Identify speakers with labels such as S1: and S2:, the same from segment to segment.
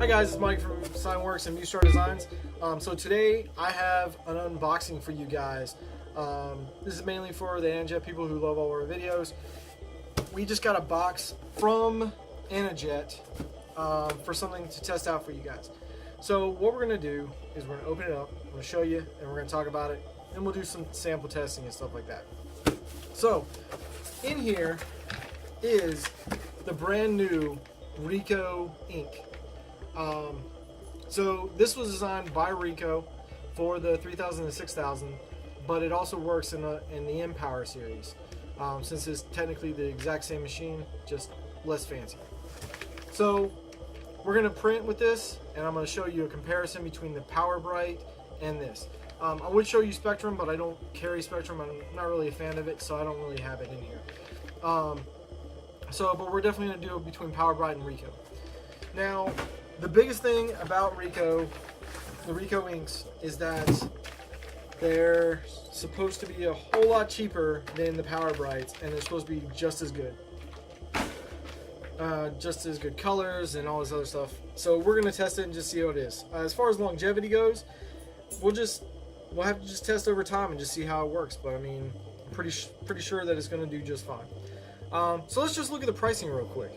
S1: guys, it's Mike from Signworx and Mustar Designs. So today I have an unboxing for you guys. This is mainly for the Anajet people who love all our videos. We just got a box from Anajet for something to test out for you guys. So what we're going to do is we're going to open it up, I'm going to show you, and we're going to talk about it, and we'll do some sample testing and stuff like that. So in here is the brand new Ricoh ink. So this was designed by Ricoh for the 3000 and 6000, but it also works in the mpower series, since it's technically the exact same machine, just less fancy. So we're going to print with this, and I'm going to show you a comparison between the Power Bright and this. I would show you Spectrum, but I don't carry Spectrum. I'm not really a fan of it, so I don't really have it in here. But we're definitely going to do it between Power Bright and Ricoh. Now, the biggest thing about Ricoh, the Ricoh inks, is that they're supposed to be a whole lot cheaper than the Power Brights, and they're supposed to be just as good. Just as good colors and all this other stuff. So we're going to test it and just see how it is. As far as longevity goes, we'll have to just test over time and just see how it works. But I mean, I'm pretty sure that it's going to do just fine. So let's just look at the pricing real quick.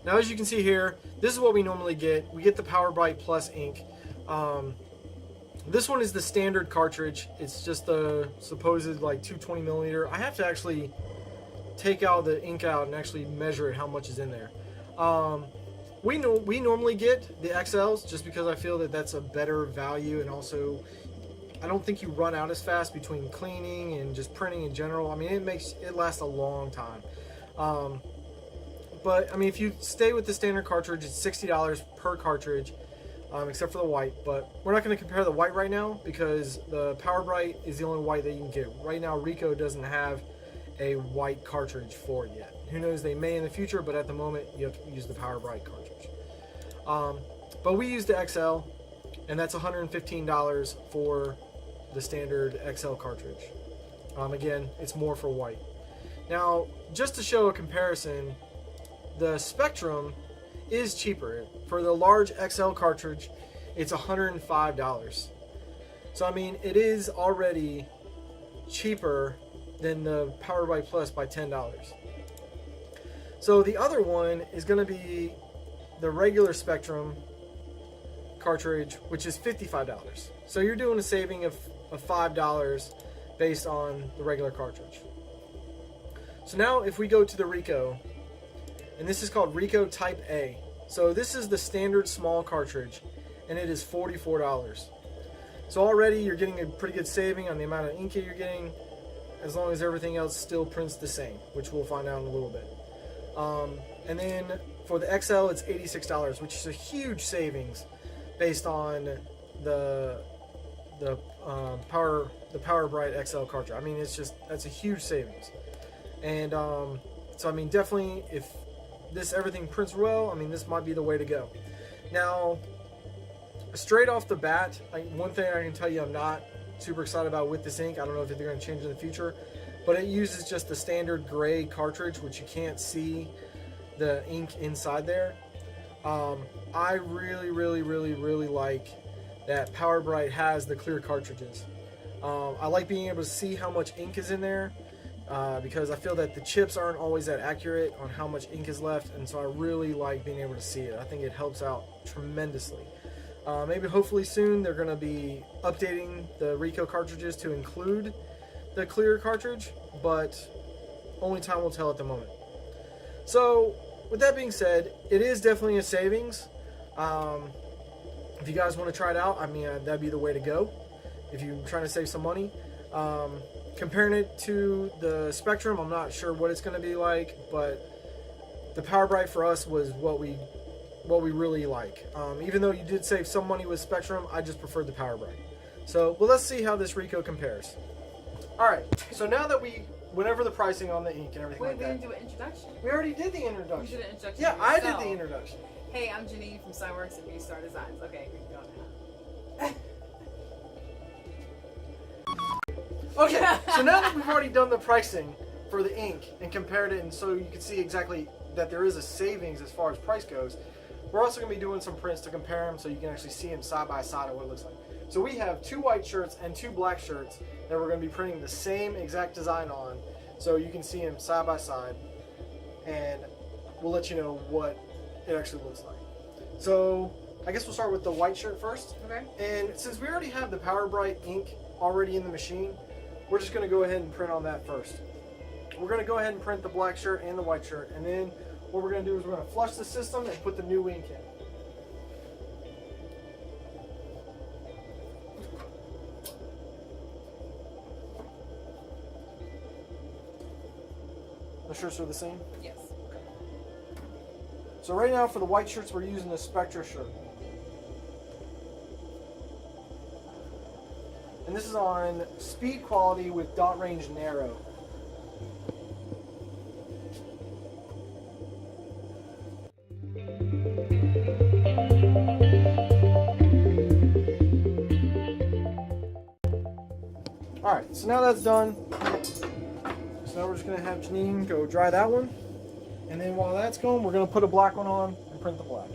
S1: Now, as you can see here, this is what we normally get. We get the Power Bright Plus ink. This one is the standard cartridge. It's just the supposed like 220 milliliter. I have to actually take out the ink out and actually measure it, how much is in there. We normally get the XLs just because I feel that that's a better value, and also I don't think you run out as fast between cleaning and just printing in general. I mean, it lasts a long time. But I mean, if you stay with the standard cartridge, it's $60 per cartridge, except for the white. But we're not going to compare the white right now because the Power Bright is the only white that you can get. Right now, Ricoh doesn't have a white cartridge for it yet. Who knows, they may in the future, but at the moment, you have to use the Power Bright cartridge. But we use the XL, and that's $115 for the standard XL cartridge. Again, it's more for white. Now, just to show a comparison, the Spectrum is cheaper. For the large XL cartridge, it's $105. So I mean, it is already cheaper than the Power Bright Plus by $10. So the other one is going to be the regular Spectrum cartridge, which is $55. So you're doing a saving of $5 based on the regular cartridge. So now if we go to the Ricoh, and this is called Ricoh Type A. So this is the standard small cartridge, and it is $44. So already you're getting a pretty good saving on the amount of ink you're getting, as long as everything else still prints the same, which we'll find out in a little bit. And then for the XL, it's $86, which is a huge savings based on the Power Bright XL cartridge. I mean, that's a huge savings. And so I mean, definitely, if everything prints well, I mean, this might be the way to go. Now, straight off the bat, one thing I can tell you I'm not super excited about with this ink, I don't know if they're going to change in the future, but it uses just the standard gray cartridge, which you can't see the ink inside there. I really like that Power Bright has the clear cartridges. I like being able to see how much ink is in there, because I feel that the chips aren't always that accurate on how much ink is left, and so I really like being able to see it. I think it helps out tremendously. Maybe hopefully soon they're going to be updating the Ricoh cartridges to include the clear cartridge, but only time will tell at the moment. So with that being said, it is definitely a savings. If you guys want to try it out, I mean, that'd be the way to go if you're trying to save some money. Comparing it to the Spectrum, I'm not sure what it's going to be like, but the Power Bright for us was what we really like. Even though you did save some money with Spectrum, I just preferred the Power Bright. So, well, let's see how this Ricoh compares. Alright, so now that we went over the pricing on the ink and everything like that.
S2: We didn't do an introduction.
S1: We already did the introduction.
S2: You did an introduction.
S1: Yeah, I did the introduction.
S2: Hey, I'm Janine from Signworx and Mustar Designs. Okay, we can go now.
S1: Okay, so now that we've already done the pricing for the ink and compared it, and so you can see exactly that there is a savings as far as price goes, we're also going to be doing some prints to compare them so you can actually see them side by side of what it looks like. So we have 2 white shirts and 2 black shirts that we're going to be printing the same exact design on, so you can see them side by side, and we'll let you know what it actually looks like. So I guess we'll start with the white shirt first.
S2: Okay.
S1: And since we already have the Power Bright ink already in the machine, we're just going to go ahead and print on that first. We're going to go ahead and print the black shirt and the white shirt, and then what we're going to do is we're going to flush the system and put the new ink in. The shirts are the same?
S2: Yes.
S1: So right now for the white shirts, we're using the Spectra shirt. And this is on speed quality with dot range narrow. Alright, so now that's done. So now we're just going to have Janine go dry that one. And then while that's going, we're going to put a black one on and print the black.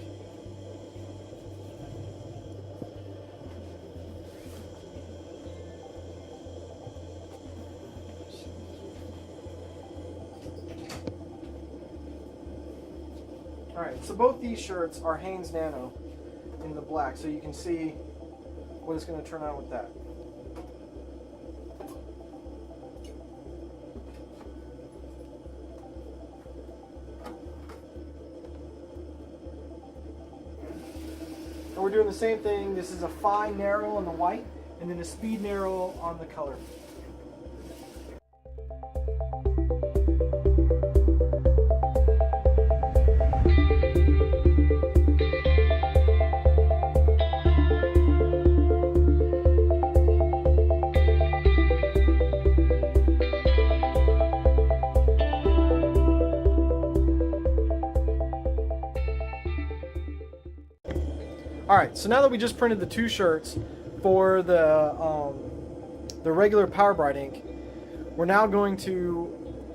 S1: Alright, so both these shirts are Hanes Nano in the black, so you can see what it's going to turn out with that. And we're doing the same thing. This is a fine narrow on the white, and then a speed narrow on the color. Alright, so now that we just printed the 2 shirts for the regular Power Bright ink, we're now going to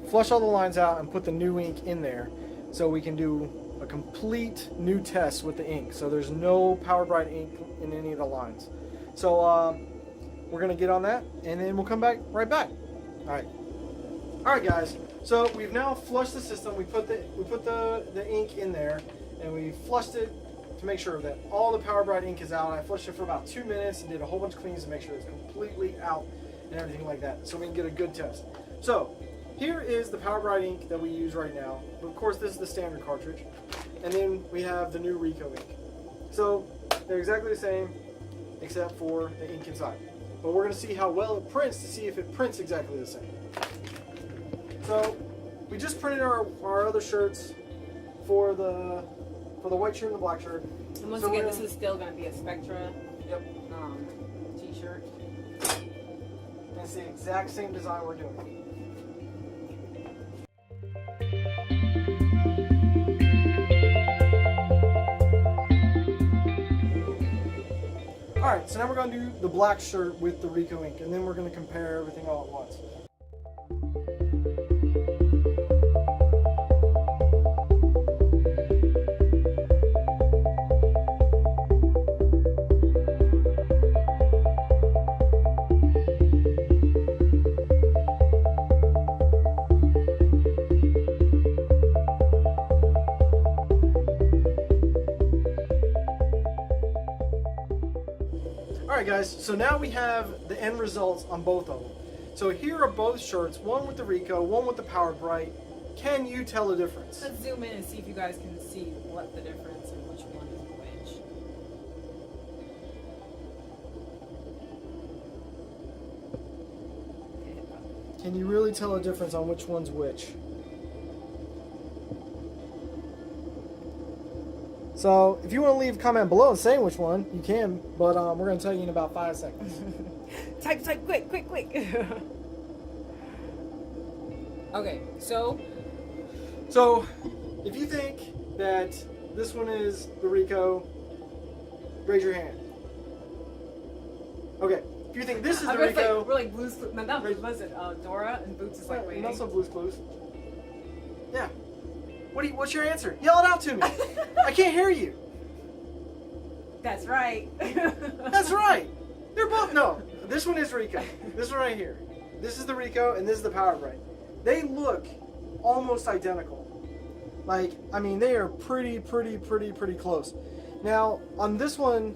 S1: flush all the lines out and put the new ink in there so we can do a complete new test with the ink. So there's no Power Bright ink in any of the lines. So we're going to get on that, and then we'll come back right back. Alright guys, so we've now flushed the system. We put the ink in there, and we flushed it to make sure that all the Power Bright ink is out. I flushed it for about 2 minutes and did a whole bunch of cleans to make sure it's completely out and everything like that, so we can get a good test. So here is the Power Bright ink that we use right now. But of course, this is the standard cartridge, and then we have the new Ricoh ink. So they're exactly the same except for the ink inside. But we're going to see how well it prints to see if it prints exactly the same. So we just printed our other shirts for the white shirt and the black shirt.
S2: And once again, this is still going to be a Spectra t-shirt.
S1: And it's the exact same design we're doing. Alright, so now we're going to do the black shirt with the Ricoh ink, and then we're going to compare everything all at once. Alright guys, so now we have the end results on both of them. So here are both shirts, one with the Ricoh, one with the Power Bright. Can you tell the difference?
S2: Let's zoom in and see if you guys can see what the difference and which one is which.
S1: Can you really tell a difference on which one's which? So if you want to leave a comment below saying which one, you can, but we're going to tell you in about 5 seconds.
S2: Type, quick. Okay, so
S1: if you think that this one is the Ricoh, raise your hand. Okay, if you think this is the Ricoh,
S2: we're like Blue's Clues. Not Blue's, was it? Dora and Boots is like waiting.
S1: and also Blue's Clues. Yeah. What's your answer? Yell it out to me. I can't hear you.
S2: That's right.
S1: That's right. They're both no. This one is Ricoh. This one right here. This is the Ricoh, and this is the Power Bright. They look almost identical. Like, I mean, they are pretty close. Now, on this one,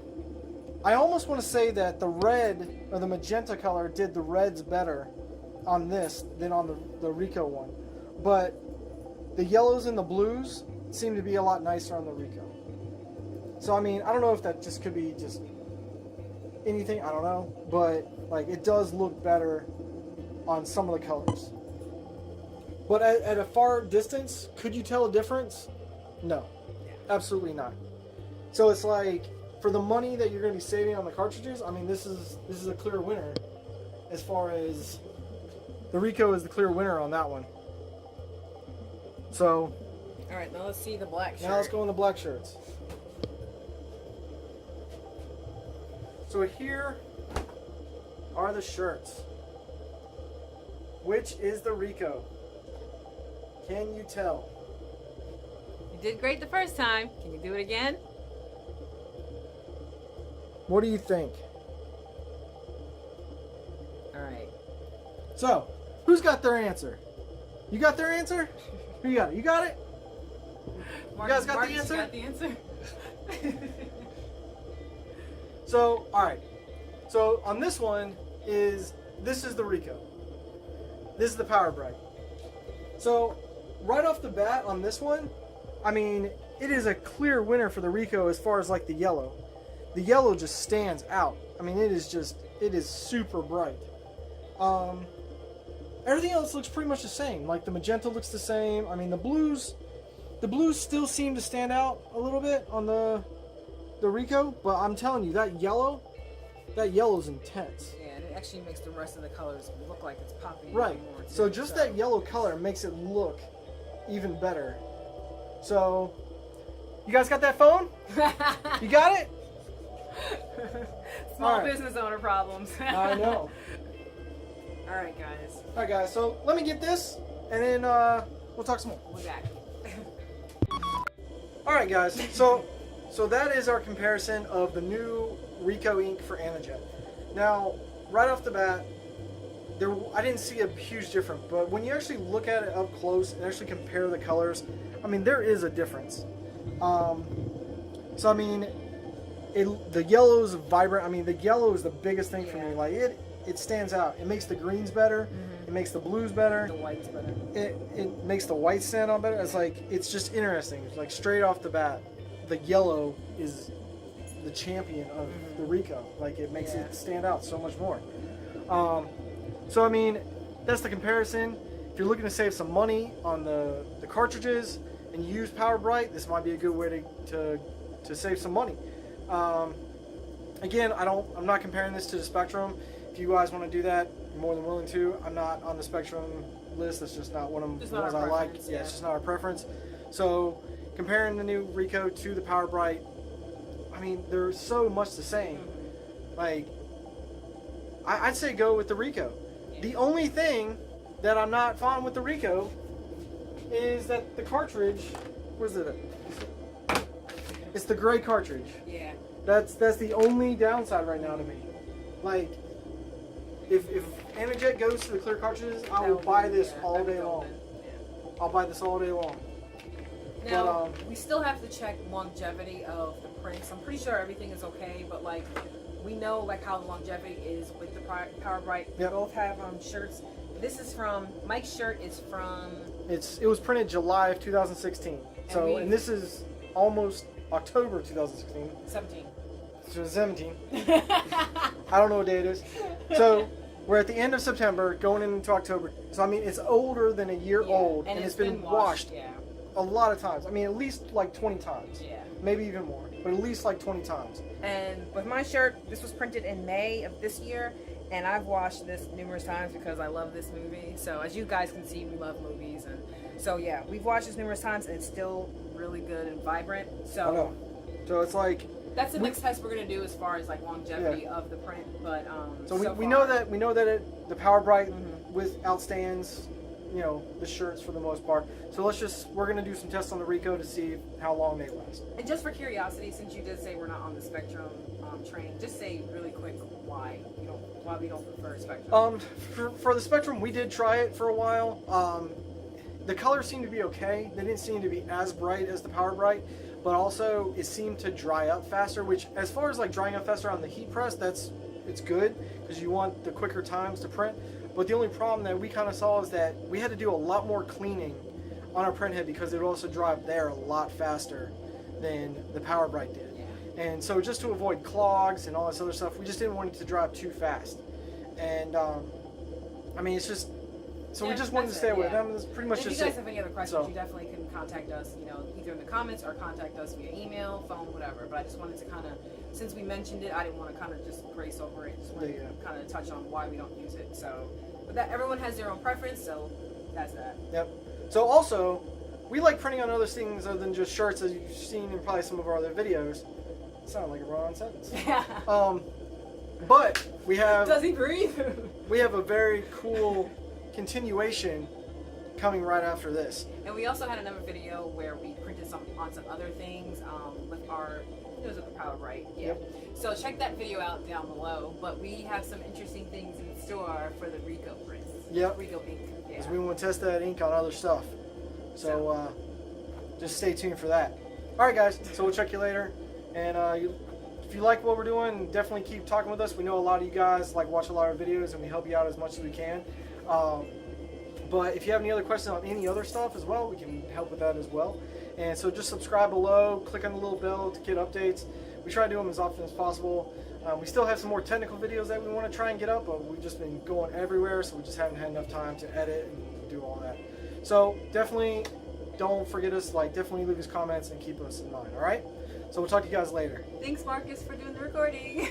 S1: I almost want to say that the red or the magenta color did the reds better on this than on the Ricoh one. But the yellows and the blues seem to be a lot nicer on the Ricoh. So, I mean, I don't know if that just could be just anything, I don't know. But, like, it does look better on some of the colors. But at a far distance, could you tell a difference? No, absolutely not. So it's like, for the money that you're going to be saving on the cartridges, I mean, this is a clear winner. As far as the Ricoh is the clear winner on that one. So,
S2: all right, now let's see the black shirt.
S1: now let's go in the black shirts. So here are the shirts. Which is the Ricoh? Can you tell?
S2: You did great the first time. Can you do it again?
S1: What do you think?
S2: All right.
S1: So, who's got their answer? You got their answer? Who you got it? You got it? You guys got the answer?
S2: You got the answer?
S1: So, alright. So, on this one this is the Ricoh. This is the Power Bright. So, right off the bat on this one, I mean, it is a clear winner for the Ricoh as far as like the yellow. The yellow just stands out. I mean, it is super bright. Everything else looks pretty much the same. Like the magenta looks the same. I mean, the blues still seem to stand out a little bit on the Ricoh, but I'm telling you, that yellow's intense.
S2: Yeah, and it actually makes the rest of the colors look like it's popping.
S1: Right.
S2: More too,
S1: So just that yellow color makes it look even better. So, you guys got that phone? You got it?
S2: Small
S1: All right.
S2: business owner problems.
S1: I know.
S2: All right, guys.
S1: All right, guys. So let me get this, and then we'll talk some more.
S2: We'll be back.
S1: All right, guys. So that is our comparison of the new Ricoh ink for Anajet. Now, right off the bat, I didn't see a huge difference, but when you actually look at it up close and actually compare the colors, I mean, there is a difference. So I mean, the yellow is vibrant. I mean, the yellow is the biggest thing for me. Like it stands out. It makes the greens better. It makes the blues better.
S2: The white's better.
S1: It makes the white stand out better. It's just interesting. It's like straight off the bat, the yellow is the champion of the Ricoh. Like it makes it stand out so much more. So I mean, that's the comparison. If you're looking to save some money on the cartridges and you use Power Bright, this might be a good way to save some money. Again, I'm not comparing this to the Spectrum. If you guys want to do that, you're more than willing to. I'm not on the Spectrum list. That's just not one of the ones I like. Yeah, it's just not our preference. So comparing the new Ricoh to the Power Bright, I mean, they're so much the same. Like, I'd say go with the Ricoh. The only thing that I'm not fond with the Ricoh is that the cartridge, where's it at? It's the gray cartridge.
S2: Yeah.
S1: That's the only downside right now to me. Like, if Anajet goes to the clear cartridges, I will buy this all day long. I'll buy this all day long.
S2: Now, we still have to check longevity of the prints. I'm pretty sure everything is okay, but like, we know like how the longevity is with the Power Bright.
S1: Yep.
S2: We both have shirts. This is from Mike's shirt is from.
S1: It was printed July of 2016. So and this is almost October 2016.
S2: 17.
S1: So 17. I don't know what day it is. So we're at the end of September, going into October. So I mean, it's older than a year old, and it's been washed a lot of times. I mean, at least like 20 times.
S2: Yeah.
S1: Maybe even more, but at least like 20 times.
S2: And with my shirt, this was printed in May of this year, and I've watched this numerous times because I love this movie. So as you guys can see, we love movies, and so yeah, we've watched this numerous times, and it's still really good and vibrant. So
S1: I know. So it's like
S2: that's the next test we're gonna do as far as like longevity of the print. But
S1: so we know that the Power Bright with outstands you know, the shirts for the most part. So we're going to do some tests on the Ricoh to see how long they last.
S2: And just for curiosity, since you did say we're not on the Spectrum train, just say really quick why we don't prefer Spectrum.
S1: For the Spectrum, we did try it for a while. The colors seemed to be okay. They didn't seem to be as bright as the Power Bright, but also it seemed to dry up faster, which as far as like drying up faster on the heat press, it's good because you want the quicker times to print. But the only problem that we kind of saw is that we had to do a lot more cleaning on our print head because it would also dry up there a lot faster than the Power Bright did.
S2: Yeah.
S1: And so just to avoid clogs and all this other stuff, we just didn't want it to dry up too fast. And I mean, it's just, so we just wanted to stay with them. That's pretty much
S2: just
S1: just
S2: it. If you guys
S1: it.
S2: have any other questions, you definitely can contact us, you know, either in the comments or contact us via email, phone, whatever. But I just wanted to kind of, since we mentioned it, I didn't want to kind of just grace over it. Just wanted to kind of touch on why we don't use it. So, but that everyone has their own preference, so that's that.
S1: Yep. So also, we like printing on other things other than just shirts, as you've seen in probably some of our other videos. It sounded like a run-on sentence.
S2: Yeah.
S1: But we have.
S2: Does he breathe?
S1: We have a very cool continuation coming right after this.
S2: And we also had another video where we printed on some other things with our, it was with the Power Bright. Yeah.
S1: Yep.
S2: So check that video out down below. But we have some interesting things in store for the Ricoh prints.
S1: Yep.
S2: Ricoh ink. Yeah.
S1: Because we want to test that ink on other stuff. So just stay tuned for that. All right, guys. So we'll check you later. And if you like what we're doing, definitely keep talking with us. We know a lot of you guys like watch a lot of our videos, and we help you out as much as we can. But if you have any other questions on any other stuff as well, we can help with that as well. And so just subscribe below, click on the little bell to get updates. We try to do them as often as possible. We still have some more technical videos that we want to try and get up, but we've just been going everywhere, so we just haven't had enough time to edit and do all that. So definitely don't forget us, definitely leave us comments and keep us in mind, all right? So we'll talk to you guys later.
S2: Thanks, Marcus, for doing the recording.